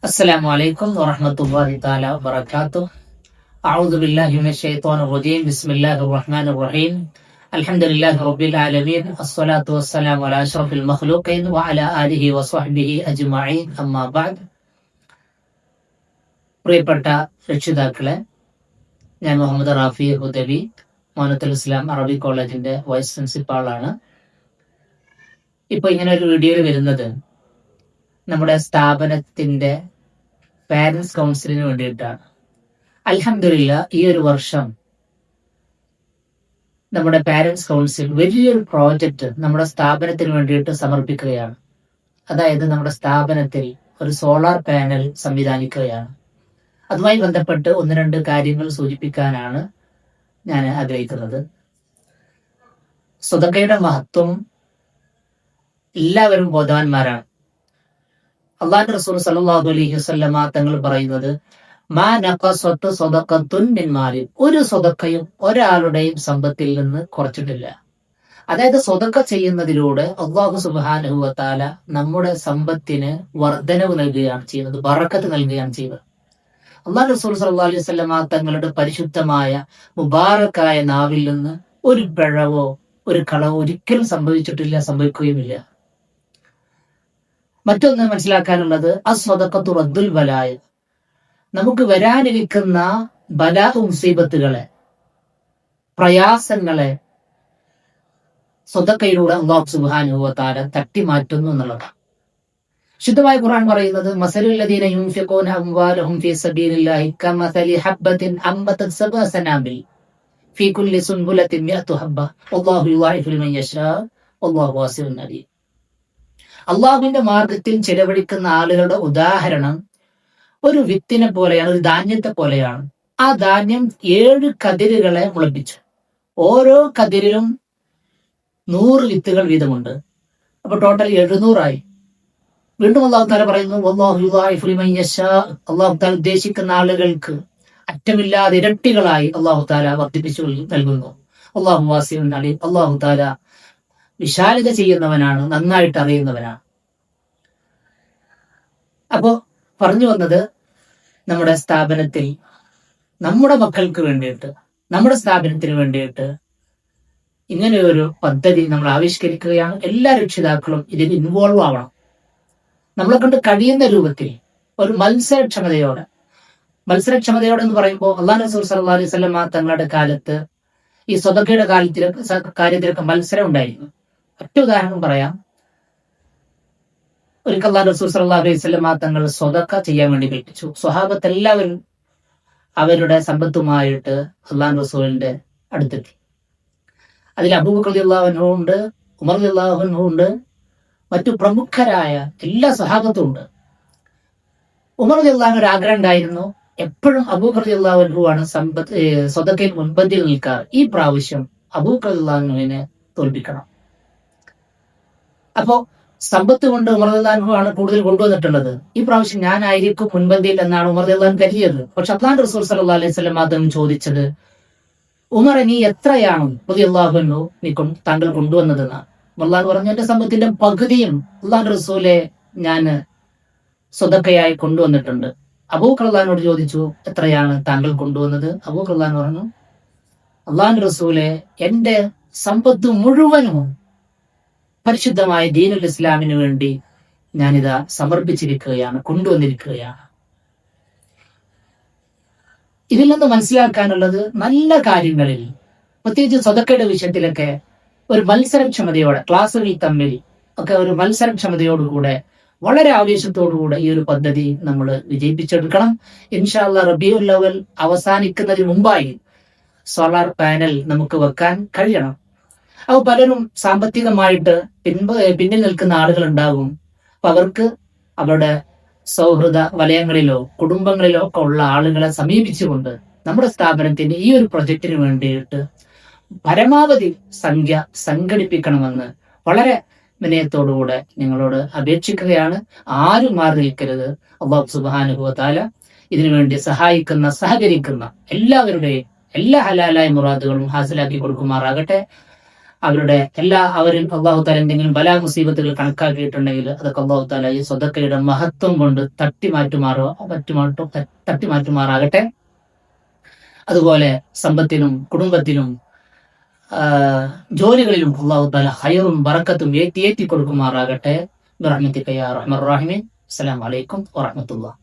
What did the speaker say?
السلام عليكم ورحمة الله تعالى وبركاته. أعوذ بالله من الشيطان الرجيم. بسم الله الرحمن الرحيم. الحمد لله رب العالمين. الصلاة والسلام على أشرف المخلوقين وعلى آله وصحبه أجمعين. أما بعد. പ്രിയപ്പെട്ട രക്ഷിതാക്കളെ, ഞാൻ മുഹമ്മദ് റാഫി ഹുദവി, മോനത്തുൽ ഇസ്ലാം അറബി കോളേജിന്റെ വൈസ് പ്രിൻസിപ്പാളാണ്. ഇപ്പൊ ഇങ്ങനെ ഒരു വീഡിയോയിൽ വരുന്നത് നമ്മുടെ സ്ഥാപനത്തിന്റെ പാരന്റ്സ് കൗൺസിലിന് വേണ്ടിയിട്ടാണ്. അൽഹംദുലില്ലാ, ഈ ഒരു വർഷം നമ്മുടെ പാരന്റ്സ് കൗൺസിൽ വലിയൊരു പ്രോജക്റ്റ് നമ്മുടെ സ്ഥാപനത്തിന് വേണ്ടിയിട്ട് സമർപ്പിക്കുകയാണ്. അതായത് നമ്മുടെ സ്ഥാപനത്തിൽ ഒരു സോളാർ പാനൽ സംവിധാനിക്കുകയാണ്. അതുമായി ബന്ധപ്പെട്ട് ഒന്ന് രണ്ട് കാര്യങ്ങൾ സൂചിപ്പിക്കാനാണ് ഞാൻ ആഗ്രഹിക്കുന്നത്. സ്വതക്കയുടെ മഹത്വം എല്ലാവരും ബോധവാന്മാരാണ്. അള്ളാഹുവിന്റെ റസൂൽ സല്ലല്ലാഹു അലൈഹി വസല്ലമ തങ്ങൾ പറയുന്നത്, മാ നഖസത്ത് സ്വദഖത്തുൻ മിൻ മാലിൻ, ഒരു സ്വതക്കയും ഒരാളുടെയും സമ്പത്തിൽ നിന്ന് കുറച്ചിട്ടില്ല. അതായത് സ്വതക്ക ചെയ്യുന്നതിലൂടെ അല്ലാഹു സുബ്ഹാനഹു വ തആല നമ്മുടെ സമ്പത്തിന് വർധനവ് നൽകുകയാണ് ചെയ്യുന്നത്, ബറക്കത്ത് നൽകുകയാണ് ചെയ്യുന്നത്. അള്ളാഹു റസൂൽ സല്ലല്ലാഹു അലൈഹി വസല്ലമ തങ്ങളുടെ പരിശുദ്ധമായ മുബാറക്കായ നാവിൽ നിന്ന് ഒരു പിഴവോ ഒരു കളവോ ഒരിക്കലും സംഭവിച്ചിട്ടില്ല, സംഭവിക്കുകയുമില്ല. മറ്റൊന്ന് മനസ്സിലാക്കാനുള്ളത്, അസ്വദഖത്തു റദ്ദുൽ ബലായ, നമുക്ക് വരാനിരിക്കുന്ന ബലാ മുസീബത്തുകളെ, പ്രയാസങ്ങളെ സ്വതക്കയിലൂടെ അല്ലാഹു സുബ്ഹാനഹു വ തആല തട്ടിമാറ്റുന്നു എന്നുള്ളതാണ്. ശുദ്ധമായ ഖുർആൻ പറയുന്നത്, മസലുൽ ലദീന യുൻഫിഖൂന അംവാലഹും ഫീ സബീലില്ലാഹി കമസലി ഹബ്ബത്തിൻ അംബതത് സബഅ സനാബിൽ ഫീ കുല്ലി സുൻബുലത്തിൻ മിഅതു ഹബ്ബ വല്ലാഹു യുളാഇഫു ലിമൻ യശാ വല്ലാഹു വാസിഉൻ അലീം. അള്ളാഹുവിന്റെ മാർഗത്തിൽ ചെലവഴിക്കുന്ന ആളുകളുടെ ഉദാഹരണം ഒരു വിത്തിനെ പോലെയാണ്, ഒരു ധാന്യത്തെ പോലെയാണ്. ആ ധാന്യം 7 കതിരുകളെ മുളപ്പിച്ചു. ഓരോ കതിരിലും 100 വിത്തുകൾ വീതമുണ്ട്. അപ്പൊ ടോട്ടൽ 700 വീണ്ടും അല്ലാഹു തആല പറയുന്നു, വല്ലാഹു യുളാഇഫു ലിമൻ യശാ, അല്ലാഹു തആല ഉദ്ദേശിക്കുന്ന ആളുകൾക്ക് അറ്റമില്ലാതെ ഇരട്ടികളായി അല്ലാഹു തആല വർദ്ധിപ്പിച്ചു നൽകുന്നു. അല്ലാഹു വാസിഉൻ അലീം. അല്ലാഹു തആല വിശാലത ചെയ്യുന്നവനാണ്, നന്നായിട്ട് അറിയുന്നവനാണ്. അപ്പോ പറഞ്ഞു വന്നത്, നമ്മുടെ സ്ഥാപനത്തിൽ നമ്മുടെ മക്കൾക്ക് വേണ്ടിയിട്ട്, നമ്മുടെ സ്ഥാപനത്തിന് വേണ്ടിയിട്ട് ഇങ്ങനെ ഒരു പദ്ധതി നമ്മൾ ആവിഷ്കരിക്കുകയാണ്. എല്ലാ രക്ഷിതാക്കളും ഇതിൽ ഇൻവോൾവ് ആവണം. നമ്മളെ കൊണ്ട് കഴിയുന്ന രൂപത്തിൽ ഒരു മത്സരക്ഷമതയോടെ എന്ന് പറയുമ്പോൾ അല്ലാഹു റസൂൽ സല്ലല്ലാഹു അലൈഹി വസല്ലം തങ്ങളുടെ കാലത്ത് ഈ സ്വതക്കയുടെ കാര്യത്തിലൊക്കെ മത്സരം ഉണ്ടായിരുന്നു. ഒറ്റ ഉദാഹരണം പറയാം. ഒരിക്കൽ അല്ലാഹു റസൂൽ സല്ലല്ലാഹു അലൈഹി വസല്ലം തങ്ങൾ സ്വതക്ക ചെയ്യാൻ വേണ്ടി കൽപ്പിച്ചു. സ്വഹാബത്ത് എല്ലാവരും അവരുടെ സമ്പത്തുമായിട്ട് അല്ലാഹു റസൂലിന്റെ അടുത്തെത്തി. അതിൽ അബൂബക്കർ റളിയല്ലാഹു അൻഹു ഉണ്ട്, ഉമർ റളിയല്ലാഹു അൻഹു ഉണ്ട്, മറ്റു പ്രമുഖരായ എല്ലാ സ്വഹാബത്തും ഉണ്ട്. ഉമർ റളിയല്ലാഹു ഒരു ആഗ്രഹം ഉണ്ടായിരുന്നു, എപ്പോഴും അബൂബക്കർ റളിയല്ലാഹു അൻഹു ആണ് സ്വതക്കയിൽ മുൻപന്തിയിൽ നിൽക്കാറ്. ഈ പ്രാവശ്യം അബൂബക്കർ റളിയല്ലാഹു അൻഹുവിനെ തോൽപ്പിക്കണം. അപ്പോ സമ്പത്ത് കൊണ്ട് ഉമർ റളിയല്ലാഹു അൻഹു ആണ് കൂടുതൽ കൊണ്ടുവന്നിട്ടുള്ളത്. ഈ പ്രാവശ്യം ഞാനായിരിക്കും മുൻപന്തിയിൽ എന്നാണ് ഉമർ റളിയല്ലാഹു അൻഹു കരുതിയത്. പക്ഷെ അല്ലാഹുവിന്റെ റസൂൽ സല്ലല്ലാഹു അലൈഹി വസല്ലം അദ്ദേഹം ചോദിച്ചത്, ഉമർ, നീ എത്രയാണ് റളിയല്ലാഹു അൻഹു താങ്കൾ കൊണ്ടുവന്നതെന്നാണ്. അല്ലാഹു പറഞ്ഞു, എന്റെ സമ്പത്തിന്റെ പകുതിയും അല്ലാഹുവിന്റെ റസൂലെ ഞാൻ സ്വതക്കയായി കൊണ്ടുവന്നിട്ടുണ്ട്. അബൂബക്കർ റളിയല്ലാഹുവിനോട് ചോദിച്ചു, എത്രയാണ് താങ്കൾ കൊണ്ടുവന്നത്? അബൂബക്കർ റളിയല്ലാഹു പറഞ്ഞു, അല്ലാഹുവിന്റെ റസൂലെ, എന്റെ സമ്പത്ത് മുഴുവനും പരിശുദ്ധമായ ദീനുൽ ഇസ്ലാമിന് വേണ്ടി ഞാനിതാ സമർപ്പിച്ചിരിക്കുകയാണ്, കൊണ്ടുവന്നിരിക്കുകയാണ്. ഇതിൽ നിന്ന് മനസ്സിലാക്കാനുള്ളത്, നല്ല കാര്യങ്ങളിൽ, പ്രത്യേകിച്ച് സ്വതക്കയുടെ വിഷയത്തിലൊക്കെ ഒരു മത്സരക്ഷമതയോടെ, ക്ലാസ്സുകൾ തമ്മിൽ ഒക്കെ ഒരു മത്സരക്ഷമതയോടുകൂടെ, വളരെ ആവേശത്തോടുകൂടെ ഈ ഒരു പദ്ധതി നമ്മൾ വിജയിപ്പിച്ചെടുക്കണം. ഇൻഷാ അല്ലാഹ് റബീഉൽ അവ്വൽ അവസാനിക്കുന്നതിന് മുമ്പായി സോളാർ പാനൽ നമുക്ക് വെക്കാൻ കഴിയണം. അപ്പോൾ പലരും സാമ്പത്തികമായിട്ട് പിന്നിൽ നിൽക്കുന്ന ആളുകൾ ഉണ്ടാകും. അപ്പൊ അവർക്ക് അവരുടെ സൗഹൃദ വലയങ്ങളിലോ കുടുംബങ്ങളിലോ ഒക്കെ ഉള്ള ആളുകളെ സമീപിച്ചുകൊണ്ട് നമ്മുടെ സ്ഥാപനത്തിന്റെ ഈ ഒരു പ്രൊജക്ടിന് വേണ്ടിയിട്ട് പരമാവധി സംഖ്യ സംഘടിപ്പിക്കണമെന്ന് വളരെ വിനയത്തോടുകൂടെ നിങ്ങളോട് അപേക്ഷിക്കുകയാണ്. ആരും മാറി നിൽക്കരുത്. അല്ലാഹു സുബ്ഹാനഹു വ തആല ഇതിനുവേണ്ടി സഹകരിക്കുന്ന എല്ലാവരുടെയും എല്ലാ ഹലാലായ മുറാദുകളും ഹാസിലാക്കി കൊടുക്കുമാറാകട്ടെ. അവരുടെ അവരിൽ അള്ളാഹു താല എന്തെങ്കിലും ബലാ മുസീബത്തുകൾ കണക്കാക്കിയിട്ടുണ്ടെങ്കിൽ അതൊക്കെ അള്ളാഹു താല ഈ സ്വതക്കയുടെ മഹത്വം കൊണ്ട് തട്ടിമാറ്റുമാറാകട്ടെ. അതുപോലെ സമ്പത്തിലും കുടുംബത്തിലും ജോലികളിലും അള്ളാഹു താല ഖൈറും ബറക്കത്തും ഏറ്റി കൊടുക്കുമാറാകട്ടെ. ബിറഹ്മതിക യാ അർഹമർ റഹീമീൻ. അസ്സലാമു അലൈക്കും വറഹ്മത്തുള്ളാഹി.